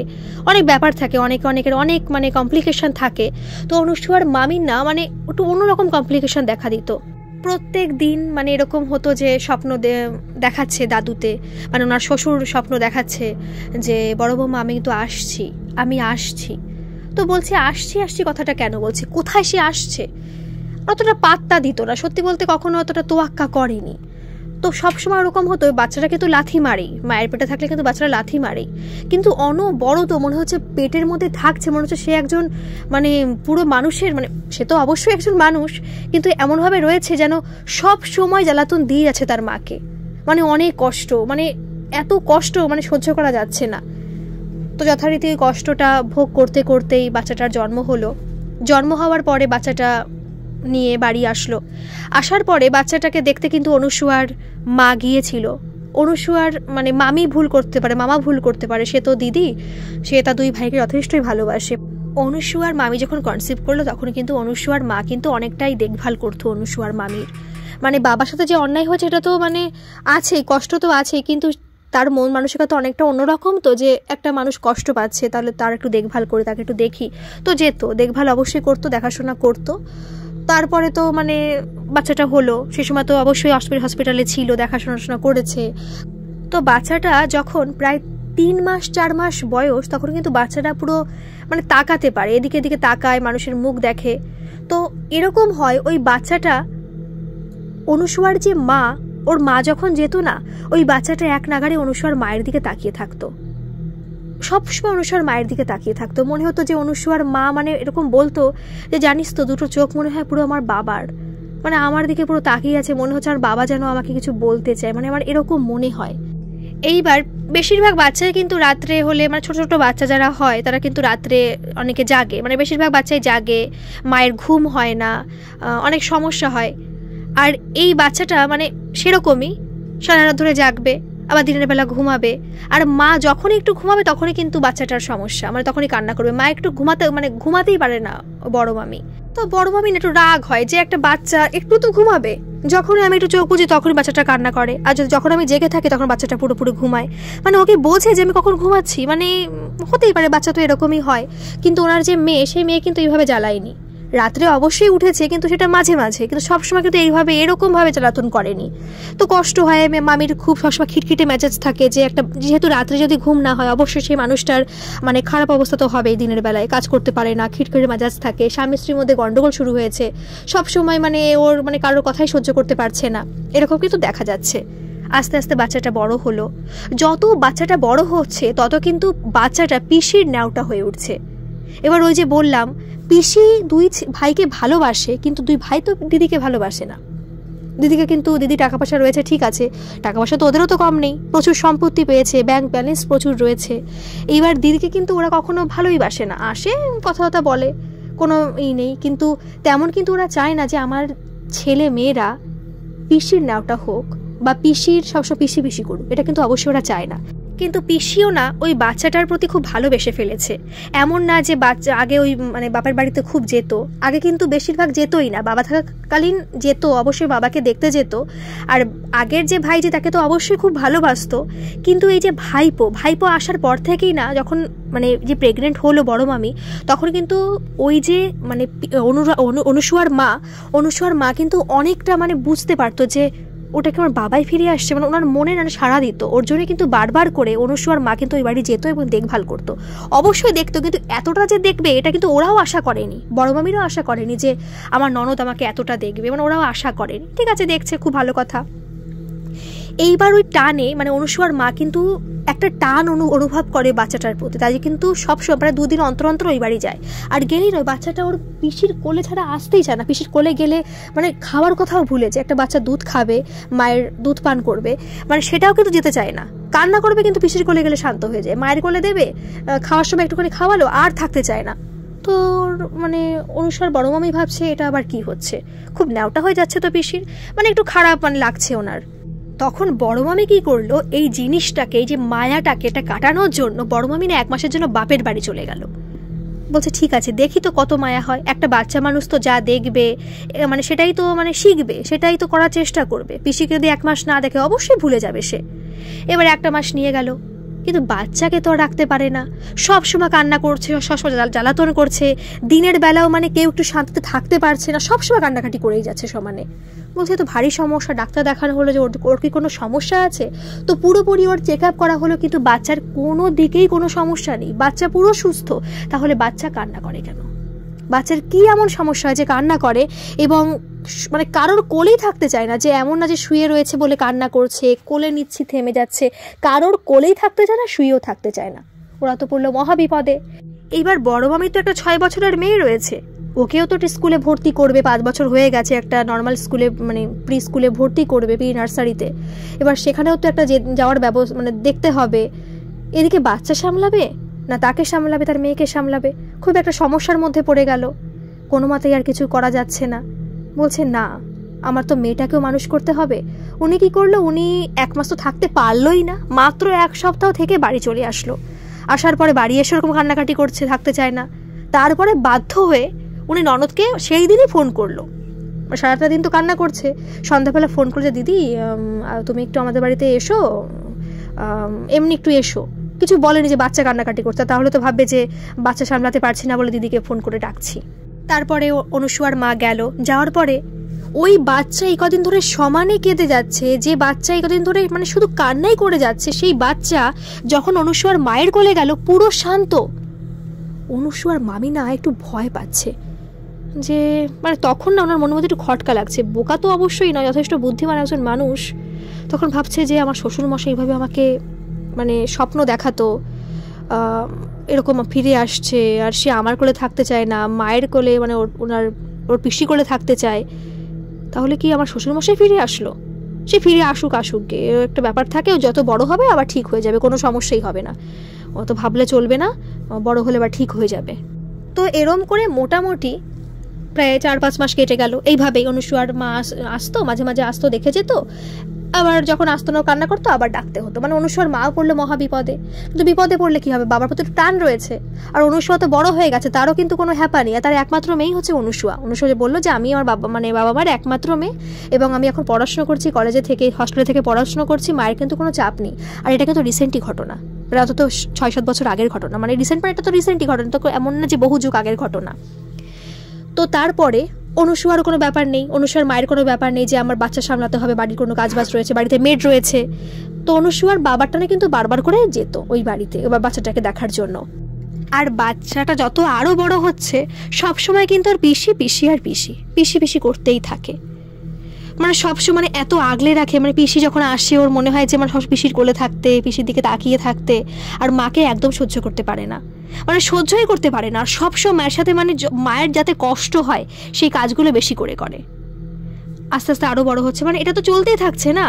অনেক ব্যাপার থাকে, অনেকের অনেক মানে কমপ্লিকেশন থাকে। তো অনুসুয়ার মামির না মানে একটু অন্যরকম কমপ্লিকেশন দেখা দিত। প্রত্যেক দিন মানে এরকম হতো যে স্বপ্ন দেখাচ্ছে দাদুতে, মানে ওনার শ্বশুর স্বপ্ন দেখাচ্ছে যে বড় বৌমা আমি তো আসছি, আমি আসছি। তো বলছে আসছি আসছি কথাটা কেন বলছে, কোথায় সে আসছে অতটা পাত্তা দিত না, সত্যি বলতে কখনো অতটা তোয়াক্কা করেনি। তো সবসময় ওরকম হতো, বাচ্চাটাকে তো লাথি মারেই, মায়ের পেটে থাকলে কিন্তু বাচ্চারা লাথি মারেই, কিন্তু অনবরত মনে হচ্ছে পেটের মধ্যে থাকছে, মনে হচ্ছে সে একজন মানে পুরো মানুষের, মানে সে তো অবশ্যই একজন মানুষ, কিন্তু এমনভাবে রয়েছে যেন সব সময় জ্বালাতন দিয়ে যাচ্ছে তার মাকে। মানে অনেক কষ্ট, মানে এত কষ্ট মানে সহ্য করা যাচ্ছে না। তো যথারীতি কষ্টটা ভোগ করতে করতেই বাচ্চাটার জন্ম হলো। জন্ম হওয়ার পরে বাচ্চাটা নিয়ে বাড়ি আসলো। আসার পরে বাচ্চাটাকে দেখতে কিন্তু অনুসুয়ার মা গিয়েছিল। অনুসুয়ার মানে মামি ভুল করতে পারে, মামা ভুল করতে পারে, সে তো দিদি, সে তার 2 ভাইকে যথেষ্টই ভালোবাসে। অনুসুয়ার মামি যখন কনসিভ করলো তখন কিন্তু অনুসুয়ার মা কিন্তু অনেকটাই দেখভাল করতো অনুসুয়ার মামির। মানে বাবার সাথে যে অন্যায় হয়েছে এটা তো মানে আছেই, কষ্ট তো আছেই, কিন্তু তার মন মানসিকতা অনেকটা অন্যরকম, তো যে একটা মানুষ কষ্ট পাচ্ছে তাহলে তার একটু দেখভাল করে, তাকে একটু দেখি, তো যেত, দেখভাল অবশ্যই করতো, দেখাশোনা করতো। তারপরে তো মানে বাচ্চাটা হলো, সে সময় তো অবশ্যই হসপিটালে ছিল, দেখাশোনা করেছে। তো বাচ্চাটা যখন প্রায় 3 মাস 4 মাস বয়স, তখন কিন্তু বাচ্চাটা পুরো মানে তাকাতে পারে, এদিকে এদিকে তাকায়, মানুষের মুখ দেখে। তো এরকম হয় ওই বাচ্চাটা, অনুসুয়ার যে মা, ওর মা যখন যেত না, ওই বাচ্চাটা এক নাগাড়ে অনুসুয়ার মায়ের দিকে তাকিয়ে থাকতো, সবসময় অনুসুয়ার মায়ের দিকে তাকিয়ে থাকতো। মনে হতো যে অনুসুয়ার মা মানে এরকম বলতো যে জানিস তো 2টো চোখ মনে হয় পুরো আমার বাবার, মানে আমার দিকে পুরো তাকিয়ে আছে, মনে হচ্ছে আর বাবা যেন আমাকে কিছু বলতে চায়, মানে আমার এরকম মনে হয়। এইবার বেশিরভাগ বাচ্চাই কিন্তু রাত্রে হলে, মানে ছোট ছোট বাচ্চা যারা হয় তারা কিন্তু রাত্রে অনেকে জাগে, মানে বেশিরভাগ বাচ্চাই জাগে, মায়ের ঘুম হয় না, অনেক সমস্যা হয়। আর এই বাচ্চাটা মানে সেরকমই সারা রাত ধরে জাগবে, আবার দিনের বেলা ঘুমাবে, আর মা যখনই একটু ঘুমাবে তখনই কিন্তু বাচ্চাটার সমস্যা, মানে তখনই কান্না করবে। মা একটু ঘুমাতেই পারে না বড় মামি। তো বড় মামি একটু রাগ হয় যে একটা বাচ্চা একটু তো ঘুমাবে, যখনই আমি একটু চোখ বুঝি তখনই বাচ্চাটা কান্না করে, আর যখন আমি জেগে থাকি তখন বাচ্চাটা পুরোপুরি ঘুমায়। মানে ওকে বোঝে যে আমি কখন ঘুমাচ্ছি, মানে হতেই পারে বাচ্চা তো এরকমই হয়। কিন্তু ওনার যে মেয়ে, সেই মেয়ে কিন্তু এইভাবে জ্বালায়নি, রাত্রে অবশ্যই উঠেছে কিন্তু সেটা মাঝে মাঝে, কিন্তু সবসময় কিন্তু এইভাবে এরকমভাবে জ্বালাতন করেনি। তো কষ্ট হয়, মামির খুব সবসময় খিটখিটে মেজাজ থাকে যে একটা, যেহেতু রাত্রে যদি ঘুম না হয় অবশ্যই সেই মানুষটার মানে খারাপ অবস্থা তো হবেই, দিনের বেলায় কাজ করতে পারে না, খিটখিটে মেজাজ থাকে, স্বামী স্ত্রীর মধ্যে গন্ডগোল শুরু হয়েছে, সবসময় মানে ওর মানে কারোর কথাই সহ্য করতে পারছে না, এরকম কিন্তু দেখা যাচ্ছে। আস্তে আস্তে বাচ্চাটা বড় হলো, যত বাচ্চাটা বড় হচ্ছে তত কিন্তু বাচ্চাটা পিসির ন্যাওটা হয়ে উঠছে। এবার ওই যে বললাম পিসি 2 ভাইকে ভালোবাসে, কিন্তু 2 ভাই তো দিদিকে ভালোবাসে না। দিদিকে কিন্তু, দিদি টাকা পয়সা রয়েছে ঠিক আছে, টাকা পয়সা তো ওদেরও তো কম নেই, প্রচুর সম্পত্তি পেয়েছে, ব্যাংক ব্যালেন্স প্রচুর রয়েছে। এইবার দিদিকে কিন্তু ওরা কখনো ভালোই বাসে না, আসে কথা বলে, কোনো নেই, কিন্তু তেমন কিন্তু ওরা চায় না যে আমার ছেলে মেয়েরা পিসির নাওটা হোক বা পিসির সবসময় পিসি করুক, এটা কিন্তু অবশ্যই ওরা চায় না। কিন্তু পিসিও না ওই বাচ্চাটার প্রতি খুব ভালোবেসে ফেলেছে। এমন না যে বাচ্চা আগে ওই মানে বাবার বাড়িতে খুব যেত, আগে কিন্তু বেশিরভাগ যেতই না, বাবা থাকাকালীন যেত, অবশ্যই বাবাকে দেখতে যেত। আর আগের যে ভাই যে তাকে তো অবশ্যই খুব ভালোবাসতো, কিন্তু এই যে ভাইপো আসার পর থেকেই না, যখন মানে যে প্রেগনেন্ট হলো বড় মামি, তখন কিন্তু ওই যে মানে অনুসুয়ার মা কিন্তু অনেকটা মানে বুঝতে পারতো যে ওটাকে আমার বাবাই ফিরে আসছে, মানে ওনার মনে না সাড়া দিত। ওর জন্য কিন্তু বারবার করে অনুসুয়ার মা কিন্তু ওই বাড়ি যেত এবং দেখভাল করতো, অবশ্যই দেখতো, কিন্তু এতটা যে দেখবে এটা কিন্তু ওরাও আশা করেনি, বড় মামিরাও আশা করেনি যে আমার ননদ আমাকে এতটা দেখবে, মানে ওরাও আশা করেনি। ঠিক আছে, দেখছে, খুব ভালো কথা। এইবার ওই টানে মানে অনুসুয়ার মা কিন্তু একটা টান অনুভব করে বাচ্চাটার প্রতি, তাই কিন্তু সবসময় প্রায় 2 দিন অন্তর অন্তর ওই বাড়ি যায়। আর গেলেই নয়, বাচ্চাটা ওর পিসির কোলে ছাড়া আসতেই চায় না। পিসির কোলে গেলে মানে খাওয়ার কথাও ভুলে যায়, একটা বাচ্চা দুধ খাবে, মায়ের দুধ পান করবে, মানে সেটাও কিন্তু যেতে চায় না, কান্না করবে, কিন্তু পিসির কোলে গেলে শান্ত হয়ে যায়। মায়ের কোলে দেবে, খাওয়ার সময় একটুখানি খাওয়ালো, আর থাকতে চায় না। তো মানে অনুসুয়ার বড় মামি ভাবছে এটা আবার কি হচ্ছে, খুব ন্যাওটা হয়ে যাচ্ছে তো পিসির, মানে একটু খারাপ মানে লাগছে ওনার। তখন বড় মামি কি করলো, এই জিনিসটাকে, এই যে মায়াটাকে এটা কাটানোর জন্য বড় মামি না 1 মাসের জন্য বাপের বাড়ি চলে গেল। বলছে ঠিক আছে, দেখি তো কত মায়া হয়, একটা বাচ্চা মানুষ তো যা দেখবে মানে সেটাই তো মানে শিখবে, সেটাই তো করার চেষ্টা করবে। পিসিকে যদি 1 মাস না দেখে অবশ্যই ভুলে যাবে সে। এবার 1টা মাস নিয়ে গেল, কিন্তু বাচ্চাকে তো আর রাখতে পারে না, সবসময় কান্না করছে, সবসময় জ্বালাতন করছে, দিনের বেলাও মানে কেউ একটু শান্তিতে থাকতে পারছে না, সবসময় কান্নাকাটি করেই যাচ্ছে সমানে। বলছে তো ভারী সমস্যা, ডাক্তার দেখানো হলো যে ওর কি কোনো সমস্যা আছে, তো পুরোপুরি ওর চেক আপ করা হলো, কিন্তু বাচ্চার কোনো দিকেই কোনো সমস্যা নেই, বাচ্চা পুরো সুস্থ। তাহলে বাচ্চা কান্না করে কেন, বাচ্চার কি এমন সমস্যা হয় যে কান্না করে, এবং মানে কারোর কোলেই থাকতে চায় না, যে এমন না যে শুয়ে রয়েছে বলে কান্না করছে, কোলে নিচ্ছি থেমে যাচ্ছে, কারোর কোলেই থাকতে চায় না, শুয়েও থাকতে চায় না। ওরা তো পড়লো মহাবিপদে। এইবার বড় মামির তো একটা 6 বছরের মেয়ে রয়েছে, ওকেও তো স্কুলে ভর্তি করবে, 5 বছর হয়ে গেছে, একটা নর্মাল স্কুলে মানে প্রি স্কুলে ভর্তি করবে, প্রি নার্সারিতে। এবার সেখানেও তো একটা যাওয়ার ব্যবস্থা মানে দেখতে হবে। এদিকে বাচ্চা সামলাবে না তাকে সামলাবে, তার মেয়েকে সামলাবে, খুব একটা সমস্যার মধ্যে পড়ে গেল। কোনো মতেই আর কিছু করা যাচ্ছে না। বলছে না, আমার তো মেয়েটাকেও মানুষ করতে হবে। উনি কি করলো, উনি 1 মাস তো থাকতে পারলোই না, মাত্র 1 সপ্তাহ থেকে বাড়ি চলে আসলো। আসার পরে বাড়ি এসে ওরকম কান্নাকাটি করছে, থাকতে চায় না। তারপরে বাধ্য হয়ে উনি ননদকে সেই দিনই ফোন করলো, সারাটা দিন তো কান্না করছে, সন্ধ্যাবেলা ফোন করছে, দিদি তুমি একটু আমাদের বাড়িতে এসো, এমনি একটু এসো। কিছু বলেনি যে বাচ্চা কান্নাকাটি করছে, তাহলে তো ভাববে যে বাচ্চা সামলাতে পারছি না বলে দিদিকে ফোন করে ডাকছি। তারপরে অনুসুয়ার মা গেল, যাওয়ার পরে ওই বাচ্চা এই কদিন ধরে সমানে কেঁদে যাচ্ছে, যে বাচ্চা এই কদিন ধরে মানে শুধু কান্নাই করে যাচ্ছে, সেই বাচ্চা যখন অনুসুয়ার মায়ের কোলে গেল পুরো শান্ত। অনুসুয়ার মামি না একটু ভয় পাচ্ছে, যে মানে তখন না ওনার মনের মধ্যে একটু খটকা লাগছে। বোকা তো অবশ্যই নয়, যথেষ্ট বুদ্ধিমান একজন মানুষ। তখন ভাবছে যে আমার শ্বশুরমশাই এইভাবে আমাকে মানে স্বপ্ন দেখাতো, এরকম ফিরে আসছে, আর সে আমার কোলে থাকতে চায় না, মায়ের কোলে মানে ওর পিসি কোলে থাকতে চায়, তাহলে কি আমার শ্বশুরমশাই ফিরে আসলো? সে ফিরে আসুক গে, একটা ব্যাপার থাকে, ও যত বড় হবে আবার ঠিক হয়ে যাবে, কোনো সমস্যাই হবে না, অত ভাবলে চলবে না, বড় হলে আবার ঠিক হয়ে যাবে। তো এরম করে মোটামুটি প্রায় 4-5 মাস কেটে গেল। এইভাবেই অনুসুয়ার মা আসতো, মাঝে মাঝে আসতো, দেখে যেত, আবার যখন আসতো না কান্না করতো, আবার ডাকতে হতো। মানে অনুসুয়ার মাও পড়লো মহাবিপদে। কিন্তু বিপদে পড়লে কি হবে, বাবার প্রতি টান রয়েছে, আর অনুসুয়া তো বড় হয়ে গেছে, তারও কিন্তু কোনো হ্যাপা নেই, তার একমাত্র মেয়েই হচ্ছে অনুসুয়া। অনুসুয়া বললো যে আমি আমার বাবা মার একমাত্র মেয়ে, এবং আমি এখন পড়াশোনা করছি, কলেজে থেকে হস্টেলে থেকে পড়াশোনা করছি, মায়ের কিন্তু কোনো চাপ নেই। আর এটা কিন্তু রিসেন্টই ঘটনা, এটা তো 6-7 বছর আগের ঘটনা, মানে রিসেন্ট, মানে এটা তো রিসেন্টই ঘটনা, তো এমন না যে বহু যুগ আগের ঘটনা। তো তারপরে অনুসুয়ার কোনো ব্যাপার নেই, অনুসুয়ার মায়ের কোনো ব্যাপার নেই যে আমার বাচ্চা সামলাতে হবে, বাড়ির কোনো কাজবাজ রয়েছে, বাড়িতে মেড রয়েছে। তো অনুসুয়ার বাবারটা না কিন্তু বারবার করে যেত ওই বাড়িতে এবার বাচ্চাটাকে দেখার জন্য। আর বাচ্চাটা যত আরও বড় হচ্ছে, সবসময় কিন্তু ওর পিসি করতেই থাকে, মানে সবসময় এত আগলে রাখে, মানে পিসি যখন আসে ওর মনে হয় যে মানে সব পিসির কোলে থাকতে, পিসির দিকে তাকিয়ে থাকতে, আর মাকে একদম সহ্য করতে পারে না, মানে সহ্যই করতে পারে না। আর সবসময় মায়ের সাথে মানে মায়ের যাতে কষ্ট হয় সেই কাজগুলো বেশি করে। আস্তে আস্তে আরও বড় হচ্ছে, মানে এটা তো চলতেই থাকছে না।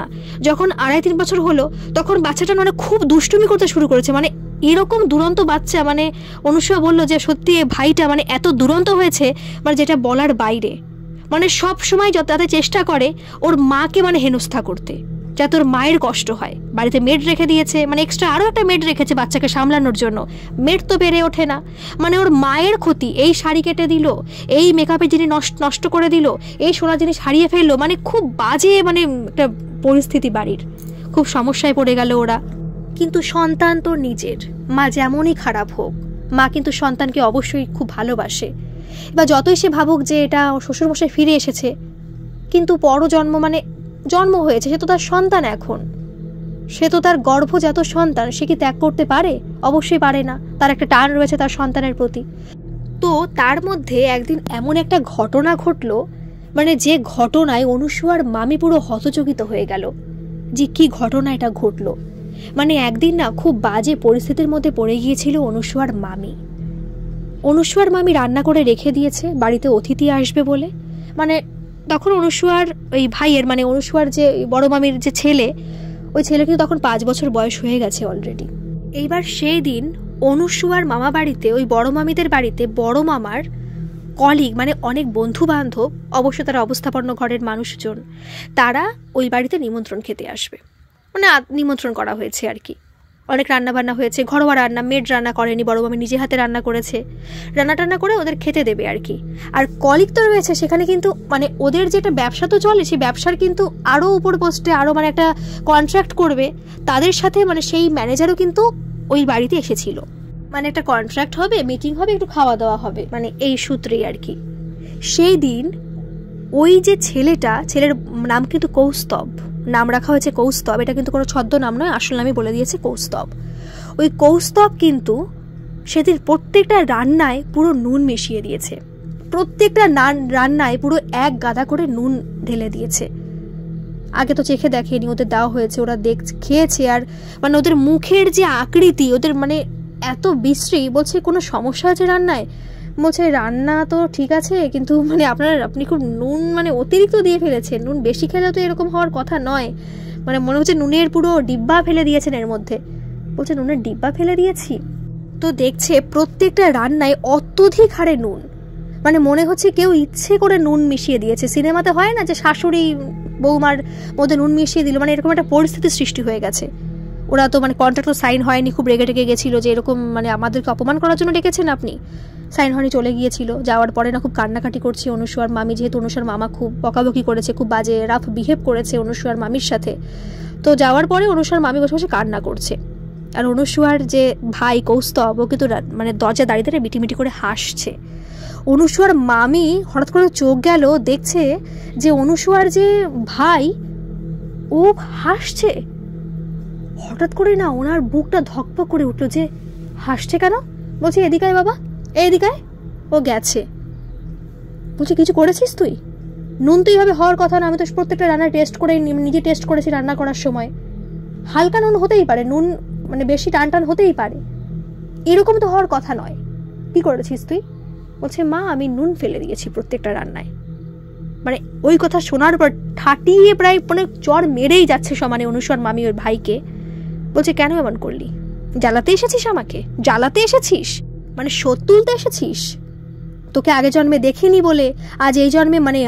যখন 2.5-3 বছর হলো, তখন বাচ্চাটা মানে খুব দুষ্টুমি করতে শুরু করেছে, মানে এরকম দুরন্ত বাচ্চা, মানে অনুসুয়া বললো যে সত্যি ভাইটা মানে এত দুরন্ত হয়েছে, মানে যেটা বলার বাইরে। মানে সব সময় যাতে চেষ্টা করে ওর মাকে মানে হেনস্থা করতে, যাতে ওর মায়ের কষ্ট হয়। বাড়িতে মেড রেখে দিয়েছে, মানে এক্সট্রা আরও একটা মেড রেখেছে বাচ্চাকে সামলানোর জন্য। মেড তো বেড়ে ওঠে না, মানে ওর মায়ের ক্ষতি, এই শাড়ি কেটে দিল, এই মেকআপের জিনিস নষ্ট করে দিল, এই সোনার জিনিস হারিয়ে ফেললো, মানে খুব বাজে মানে একটা পরিস্থিতি বাড়ির, খুব সমস্যায় পড়ে গেল ওরা। কিন্তু সন্তান তো নিজের, মা যেমনই খারাপ হোক, মা কিন্তু সন্তানকে অবশ্যই খুব ভালোবাসে। বা যতই সে ভাবুক যে এটা শ্বশুরমশাই ফিরে এসেছে, কিন্তু পরজন্ম মানে জন্ম হয়েছে, সে তো তার সন্তান, এখন সে তো তার গর্ভজাত সন্তান, সে কি ত্যাগ করতে পারে? অবশ্যই পারে না, তার একটা টান রয়েছে তার সন্তানের প্রতি। তো তার মধ্যে একদিন এমন একটা ঘটনা ঘটলো, মানে যে ঘটনায় অনুসুয়ার মামি পুরো হতচকিত হয়ে গেল যে কি ঘটনা এটা ঘটলো। মানে একদিন না খুব বাজে পরিস্থিতির মধ্যে পড়ে গিয়েছিল অনুসুয়ার মামি। অনুসুয়ার মামি রান্না করে রেখে দিয়েছে বাড়িতে অতিথি আসবে বলে। মানে তখন অনুসুয়ার ওই ভাইয়ের, মানে অনুসুয়ার যে বড় মামির যে ছেলে, ওই ছেলে কিন্তু তখন 5 বছর বয়স হয়ে গেছে অলরেডি। এইবার সেই দিন অনুসুয়ার মামা বাড়িতে, ওই বড় মামিদের বাড়িতে বড় মামার কলিগ, মানে অনেক বন্ধু বান্ধব, অবশ্য তারা অবস্থাপন্ন ঘরের মানুষজন, তারা ওই বাড়িতে নিমন্ত্রণ খেতে আসবে। মানে নিমন্ত্রণ করা হয়েছে আর কি। অনেক রান্না বান্না হয়েছে, ঘরোয়া রান্না, মেড রান্না করেনি, বড় মামি নিজে হাতে রান্না করেছে, রান্না টান্না করে ওদের খেতে দেবে আর কি। আর কলিগ তো রয়েছে সেখানে, কিন্তু মানে ওদের যেটা ব্যবসা তো চলে, সেই ব্যবসার কিন্তু আরও উপর পোস্টে আরও মানে একটা কন্ট্রাক্ট করবে তাদের সাথে, মানে সেই ম্যানেজারও কিন্তু ওই বাড়িতে এসেছিল। মানে একটা কন্ট্রাক্ট হবে, মিটিং হবে, একটু খাওয়া দাওয়া হবে, মানে এই সূত্রেই আর কি। সেই দিন ওই যে ছেলেটা, ছেলের নাম কিন্তু কৌস্তব, নাম রাখা হয়েছে কৌস্তব, এটা কিন্তু কোনো ছদ্ম নাম নয়, আসল নামই বলে দিয়েছে কৌস্তব। ওই কৌস্তব কিন্তু সেদিন প্রত্যেকটা রান্নায় পুরো নুন মিশিয়ে দিয়েছে, প্রত্যেকটা রান্নায় পুরো 1 গাদা করে নুন ঢেলে দিয়েছে। আগে তো চেখে দেখেনি, ওদের দেওয়া হয়েছে, ওরা খেয়েছে। আর মানে ওদের মুখের যে আকৃতি, ওদের মানে এত বিশ্রী, বলছে কোনো সমস্যা আছে রান্নায়? বলছে রান্না তো ঠিক আছে, কিন্তু মানে আপনি খুব নুন মানে অতিরিক্ত দিয়ে ফেলেছেন, নুন বেশি খেলে তো এরকম হওয়ার কথা নয়। মানে মনে হচ্ছে নুনের পুরো ডিব্বা ফেলে দিয়েছেন এর মধ্যে। বলছে নুনের ডিব্বা ফেলে দিয়েছি? তো দেখছে প্রত্যেকটা রান্নায় অত্যধিক হারে নুন, মানে মনে হচ্ছে কেউ ইচ্ছে করে নুন মিশিয়ে দিয়েছে। সিনেমাতে হয় না যে শাশুড়ি বৌমার মধ্যে নুন মিশিয়ে দিল, মানে এরকম একটা পরিস্থিতির সৃষ্টি হয়ে গেছে। ওরা তো মানে কন্ট্রাক্ট তো সাইন হয়নি, খুব রেগে টেগে গেছিলো যে এরকম মানে আমাদেরকে অপমান করার জন্য ডেকেছেন আপনি। সাইন হয়নি, চলে গিয়েছিল। যাওয়ার পরে না খুব কান্নাকাটি করছে অনুসুয়ার মামি, যেহেতু অনুসুয়ার মামা খুব বকাবকি করেছে, খুব বাজে রাফ বিহেভ করেছে অনুসুয়ার মামির সাথে। তো যাওয়ার পরে অনুসুয়ার মামি বসে বসে কান্না করছে, আর অনুসুয়ার যে ভাই কৌস্তব, ও কিন্তু মানে দরজা দাঁড়িয়ে দাঁড়িয়ে মিটিমিটি করে হাসছে। অনুসুয়ার মামি হঠাৎ করে চোখ গেল, দেখছে যে অনুসুয়ার যে ভাই ও হাসছে। হঠাৎ করে না ওনার বুকটা ধকপক করে উঠলো যে হাসছে কেন। বলছি এদিকায় বাবা, এদিকায়। ও গেছে। বলছি কিছু করেছিস তুই? নুন তো এইভাবে হওয়ার কথা না, আমি তো প্রত্যেকটা রান্না টেস্ট করে নিজে টেস্ট করেছি রান্না করার সময়। হালকা নুন হতেই পারে, নুন মানে বেশি টান টান হতেই পারে, এরকম তো হওয়ার কথা নয়। কি করেছিস তুই? বলছে মা আমি নুন ফেলে দিয়েছি প্রত্যেকটা রান্নায়। মানে ওই কথা শোনার পর ঠাটিয়ে প্রায় মানে চর মেরেই যাচ্ছে সমানে অনুসুয়ার মামি ওর ভাইকে। বলছে কেন এমন করলি? জ্বালাতে এসেছিস আমাকে? জ্বালাতে এসেছিস মানে শোধ তুলতে এসেছিস? তোকে আগে জন্মে দেখিনি বলে আজ এই জন্মে মানে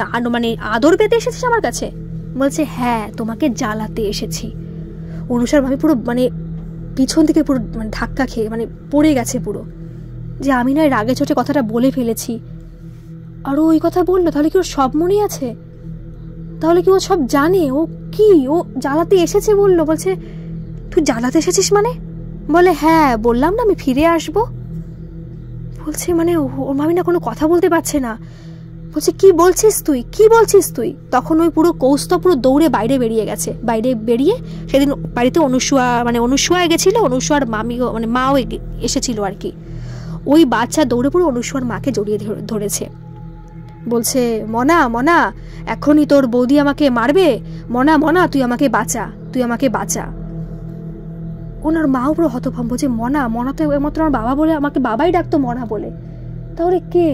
আদর পেতে এসেছিস আমার কাছে? বলছে হ্যাঁ তোমাকে জ্বালাতে এসেছি। অনুসুয়ার মামি পুরো মানে পিছন থেকে পুরো মানে ধাক্কা খেয়ে মানে পড়ে গেছে পুরো, যে আমি নয় রাগে চোটে কথাটা বলে ফেলেছি। আর ওই কথা বললো, তাহলে কি ওর সব মনে আছে? তাহলে কি ও সব জানে? ও কি ও জ্বালাতে এসেছে বললো? বলছে তুই জ্বালাতে এসেছিস মানে? বলে হ্যাঁ বললাম না আমি ফিরে আসবো। বলছে মানে ওর মামি না কোনো কথা বলতে পারছে না। বলছে কি বলছিস তুই, কি বলছিস তুই? তখন ওই পুরো কৌস্তব পুরো দৌড়ে বাইরে বেরিয়ে গেছে। বাইরে বেরিয়ে সেদিন বাড়িতে অনুসুয়া গেছিল, অনুসুয়ার মামি মানে মাও এসেছিল আর কি। ওই বাচ্চা দৌড়ে পুরো অনুসুয়ার মাকে জড়িয়ে ধরেছে। বলছে মনা মনা এখনই তোর বৌদি আমাকে মারবে, মনা মনা তুই আমাকে বাঁচা, তুই আমাকে বাঁচা। ওনার মাও পুরো হতভম্ব, যে মনা মনা তো একমাত্র আমার বাবা বলে, আমাকে বাবাই ডাকতো মনা বলে, তাহলে কে?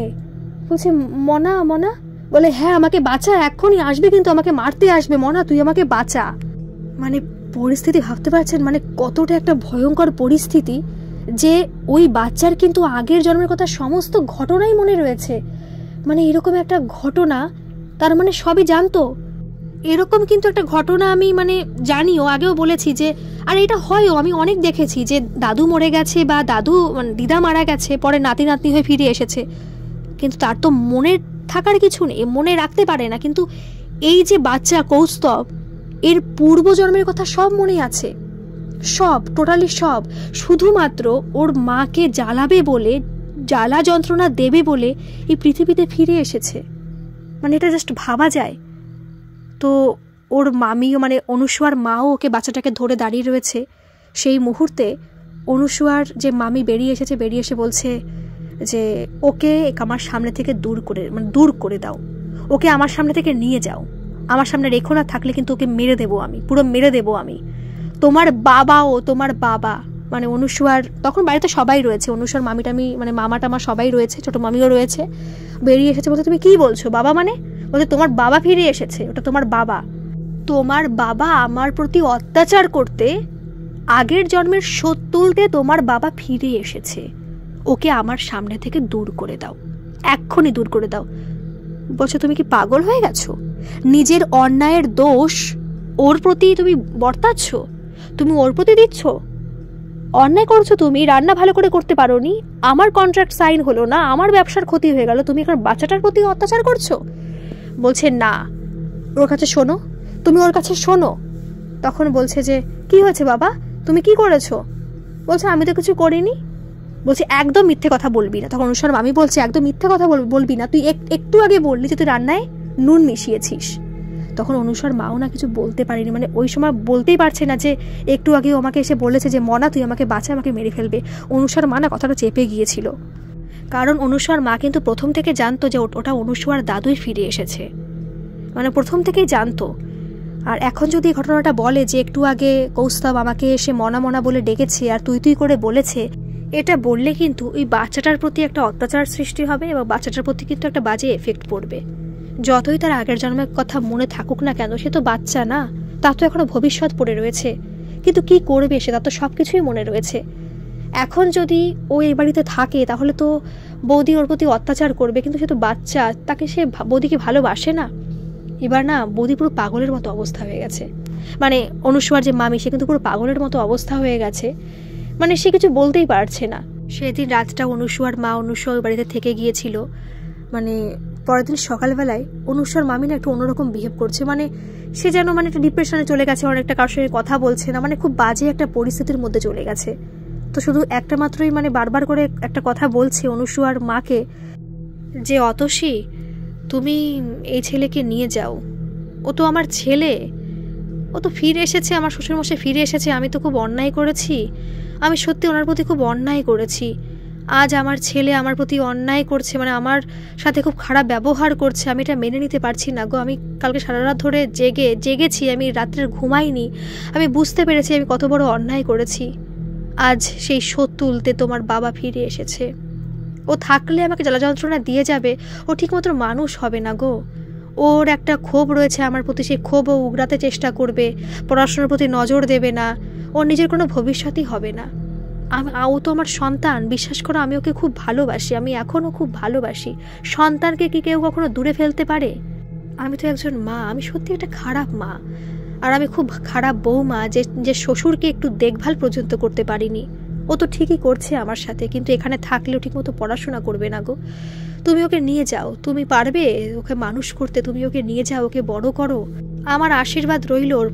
বলছে মনা মনা। বলে হ্যাঁ আমাকে বাঁচা, এখনই আসবে কিন্তু আমাকে মারতে আসবে, মনা তুই আমাকে বাঁচা। মানে পরিস্থিতি ভাবতে পারছেন মানে কতটা একটা ভয়ঙ্কর পরিস্থিতি, যে ওই বাচ্চার কিন্তু আগের জন্মের কথা সমস্ত ঘটনাই মনে রয়েছে। মানে এরকম একটা ঘটনা তার মানে সবই জানতো। এরকম কিন্তু একটা ঘটনা আমি মানে জানিও, আগেও বলেছি যে আর এটা হয়ও, আমি অনেক দেখেছি যে দাদু মরে গেছে বা দাদু মানে দিদা মারা গেছে, পরে নাতি নাতনি হয়ে ফিরে এসেছে, কিন্তু তার তো মনে থাকার কিছু নেই, মনে রাখতে পারে না। কিন্তু এই যে বাচ্চা কৌস্তব, এর পূর্বজন্মের কথা সব মনে আছে, সব টোটালি সব। শুধুমাত্র ওর মাকে জ্বালাবে বলে, জ্বালা যন্ত্রণা দেবে বলে এই পৃথিবীতে ফিরে এসেছে। মানে এটা জাস্ট ভাবা যায়। তো ওর মামিও মানে অনুসুয়ার মাও ওকে বাচ্চাটাকে ধরে দাঁড়িয়ে রয়েছে, সেই মুহূর্তে অনুসুয়ার যে মামি বেরিয়ে এসে বলছে যে ওকে আমার সামনে থেকে দূর করে দাও, ওকে আমার সামনে থেকে নিয়ে যাও, আমার সামনে রেখো না, থাকলে কিন্তু ওকে মেরে দেবো আমি, পুরো মেরে দেবো আমি, তোমার বাবা। মানে অনুসুয়ার তখন বাড়িতে সবাই রয়েছে, অনুসুয়ার মামি টামি মানে মামা টামা সবাই রয়েছে, ছোট মামিও রয়েছে। বেরিয়ে এসেছে বলছে তুমি কি বলছো বাবা, মানে বলছে তোমার বাবা ফিরে এসেছে, ওটা তোমার বাবা আমার প্রতি অত্যাচার করতে, আগের জন্মের শোধ তুলতে তোমার বাবা ফিরে এসেছে, ওকে আমার সামনে থেকে দূর করে দাও, এক্ষুনি দূর করে দাও। বলছে তুমি কি পাগল হয়ে গেছো? নিজের অন্যায়ের দোষ ওর প্রতি তুমি বর্তাচ্ছ, তুমি ওর প্রতি দিচ্ছ, অন্যায় করছো, তুমি রান্না ভালো করে করতে পারোনি, আমার কন্ট্রাক্ট সাইন হলো না, আমার ব্যবসার ক্ষতি হয়ে গেল, তুমি এখন বাচ্চাটার প্রতি অত্যাচার করছো। বলছে না, ওর কাছে শোনো, তুমি ওর কাছে শোনো। তখন বলছে যে কি হয়েছে বাবা, তুমি কি করেছো? বলছে আমি তো কিছু করিনি। বলছে একদম মিথ্যে কথা বলবি না। তখন অনুসার মামি বলছে একদম মিথ্যে কথা বলবি না, তুই একটু আগে বললি যে তুই রান্নায় নুন মিশিয়েছিস। তখন অনুসার মাও না কিছু বলতে পারেনি, মানে ওই সময় বলতেই পারছে না যে একটু আগে আমাকে এসে বলেছে যে মনা তুই আমাকে বাঁচা, আমাকে মেরে ফেলবে। অনুসার মা না কথাটা চেপে গিয়েছিল, কারণ অনুসার মা কিন্তু প্রথম থেকে জানতো যে ওটা অনুসার দাদুই ফিরে এসেছে, মানে প্রথম থেকেই জানতো। আর এখন যদি ঘটনাটা বলে যে একটু আগে কৌস্তব আমাকে এসে মনা বলে ডেকেছে আর তুই করে বলেছে, এটা বললে কিন্তু ওই বাচ্চাটার প্রতি একটা অত্যাচার সৃষ্টি হবে এবং বাচ্চাটার প্রতি কিন্তু একটা বাজে এফেক্ট পড়বে। যতই তার আগের জন্মের কথা মনে থাকুক না কেন, সে তো বাচ্চা না, তার তো এখনো ভবিষ্যৎ পড়ে রয়েছে, কিন্তু কি করবে সে, তার তো সব কিছুই মনে রয়েছে। এখন যদি ও এই বাড়িতে থাকে তাহলে তো বৌদি ওর প্রতি অত্যাচার করবে, কিন্তু সে তো বাচ্চা, তাকে সে বৌদিকে ভালোবাসে না। এবার না বৌদি পুরো পাগলের মতো অবস্থা হয়ে গেছে, মানে অনুসুয়ার যে মামি সে কিন্তু পুরো পাগলের মতো অবস্থা হয়ে গেছে, মানে সে কিছু বলতেই পারছে না। সেদিন রাতটা অনুসুয়ার মা অনুসুয়া ওই বাড়িতে থেকে গিয়েছিল, মানে পরের দিন সকালবেলায় অনুসুয়ার মামি না একটু অন্যরকম বিহেভ করছে, মানে সে যেন মানে একটা ডিপ্রেশনে চলে গেছে, অনেকটা কারোর সঙ্গে কথা বলছে না, মানে খুব বাজে একটা পরিস্থিতির মধ্যে চলে গেছে। তো শুধু একটা মাত্রই মানে বারবার করে একটা কথা বলছে অনুসুয়ার মাকে যে অতসী তুমি এই ছেলেকে নিয়ে যাও, ও তো আমার ছেলে, ও তো ফিরে এসেছে, আমার শ্বশুরমশাই ফিরে এসেছে, আমি তো খুব অন্যায় করেছি, আমি সত্যি ওনার প্রতি খুব অন্যায় করেছি, আজ আমার ছেলে আমার প্রতি অন্যায় করছে, মানে আমার সাথে খুব খারাপ ব্যবহার করছে, আমি এটা মেনে নিতে পারছি না গো, আমি কালকে সারা রাত ধরে জেগেছি, আমি রাত্রে ঘুমাইনি, আমি বুঝতে পেরেছি আমি কত বড় অন্যায় করেছি, আজ সেই শোধ তুলতে তোমার বাবা ফিরে এসেছে, ও থাকলে আমাকে জ্বালা যন্ত্রণা দিয়ে যাবে, ও ঠিকমতো মানুষ হবে না গো, ওর একটা ক্ষোভ রয়েছে আমার প্রতি, সেই ক্ষোভ ও উগড়াতে চেষ্টা করবে, পড়াশোনার প্রতি নজর দেবে না, ওর নিজের কোনো ভবিষ্যৎই হবে না। ও তো আমার সন্তান, বিশ্বাস করো আমি ওকে খুব ভালোবাসি, আমি এখনও খুব ভালোবাসি, সন্তানকে কি কেউ কখনো দূরে ফেলতে পারে? আমি তো একজন মা, আমি সত্যি একটা খারাপ মা, আর আমি খুব খারাপ বৌমা যে শ্বশুরকে একটু দেখভাল পর্যন্ত করতে পারিনি। ও তো ঠিকই করছে আমার সাথে, কিন্তু এখানে থাকলেও ঠিকমতো পড়াশোনা করবে না গো, তুমি ওকে নিয়ে যাও, তুমি পারবে ওকে মানুষ করতে, তুমি ওকে নিয়ে যাও, ওকে বড় করো, আমার আশীর্বাদ রইল ওর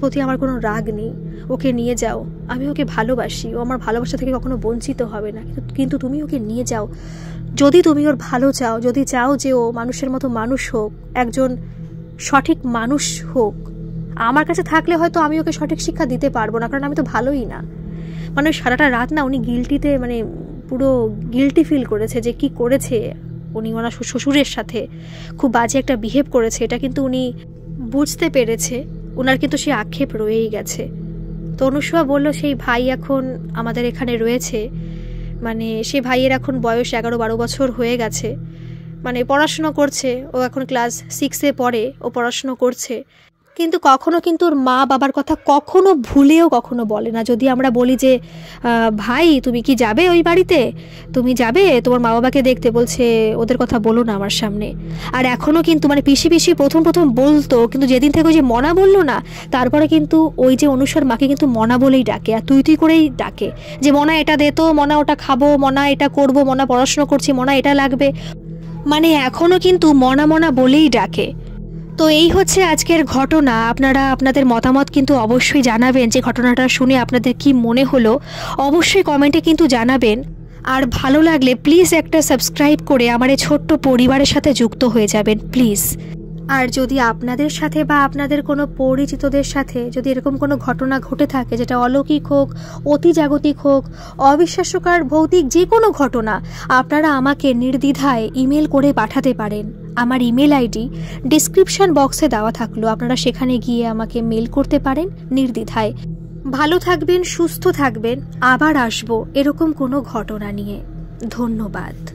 প্রতি আমার কোনো রাগ নেই, ওকে নিয়ে যাও, আমি ওকে ভালোবাসি, ও আমার ভালোবাসা থেকে কখনো বঞ্চিত হবে না, কিন্তু তুমি ওকে নিয়ে যাও, যদি তুমি ওর ভালো চাও, যদি চাও যে ও মানুষের মতো মানুষ হোক, একজন সঠিক মানুষ হোক। আমার কাছে থাকলে হয়তো আমি ওকে সঠিক শিক্ষা দিতে পারবো না, কারণ আমি তো ভালোই না, মানে সারাটা রাত না উনি গিল্টিতে মানে পুরো গিল্টি ফিল করেছে যে কি করেছে উনি ওনার শ্বশুরের সাথে, খুব বাজে একটা বিহেভ করেছে, এটা কিন্তু উনি বুঝতে পেরেছে, ওনার কিন্তু সেই আক্ষেপ রয়েই গেছে। তো অনুসুয়া বলল সেই ভাই এখন আমাদের এখানে রয়েছে, মানে সেই ভাইয়ের এখন বয়স 11-12 বছর হয়ে গেছে, মানে পড়াশুনো করছে, ও এখন ক্লাস 6-এ পড়ে, ও পড়াশুনো করছে, কিন্তু কখনো কিন্তু ওর মা বাবার কথা কখনো ভুলেও কখনো বলে না। যদি আমরা বলি যে ভাই তুমি কি যাবে ওই বাড়িতে, তুমি যাবে তোমার মা বাবাকে দেখতে, বলছে ওদের কথা বলো না আমার সামনে। আর এখনও কিন্তু মানে পিসি প্রথম বলতো, কিন্তু যেদিন থেকে ওই যে মনা বললো না, তারপরে কিন্তু ওই যে অনুসার মাকে কিন্তু মনা বলেই ডাকে, আর তুই করেই ডাকে, যে মনা এটা দে তো, মনা ওটা খাবো, মনা এটা করবো, মনা পড়াশোনা করছি, মনা এটা লাগবে, মানে এখনও কিন্তু মনা বলেই ডাকে। তো এই হচ্ছে আজকের ঘটনা। আপনারা আপনাদের মতামত কিন্তু অবশ্যই জানাবেন, যে ঘটনাটা শুনে আপনাদের কি মনে হলো অবশ্যই কমেন্টে কিন্তু জানাবেন। আর ভালো লাগলে প্লিজ একটা সাবস্ক্রাইব করে আমার এই ছোট্ট পরিবারের সাথে যুক্ত হয়ে যাবেন প্লিজ। আর যদি আপনাদের সাথে বা আপনাদের কোনো পরিচিতদের সাথে যদি এরকম কোনো ঘটনা ঘটে থাকে, যেটা অলৌকিক হোক, অতিজাগতিক হোক, অবিশ্বাস্যকর ভৌতিক যে কোনো ঘটনা, আপনারা আমাকে নির্দ্বিধায় ইমেল করে পাঠাতে পারেন। আমার ইমেল আইডি ডিসক্রিপশন বক্সে দেওয়া থাকলো, আপনারা সেখানে গিয়ে আমাকে মেল করতে পারেন নির্দ্বিধায়। ভালো থাকবেন, সুস্থ থাকবেন, আবার আসবো এরকম কোনো ঘটনা নিয়ে। ধন্যবাদ।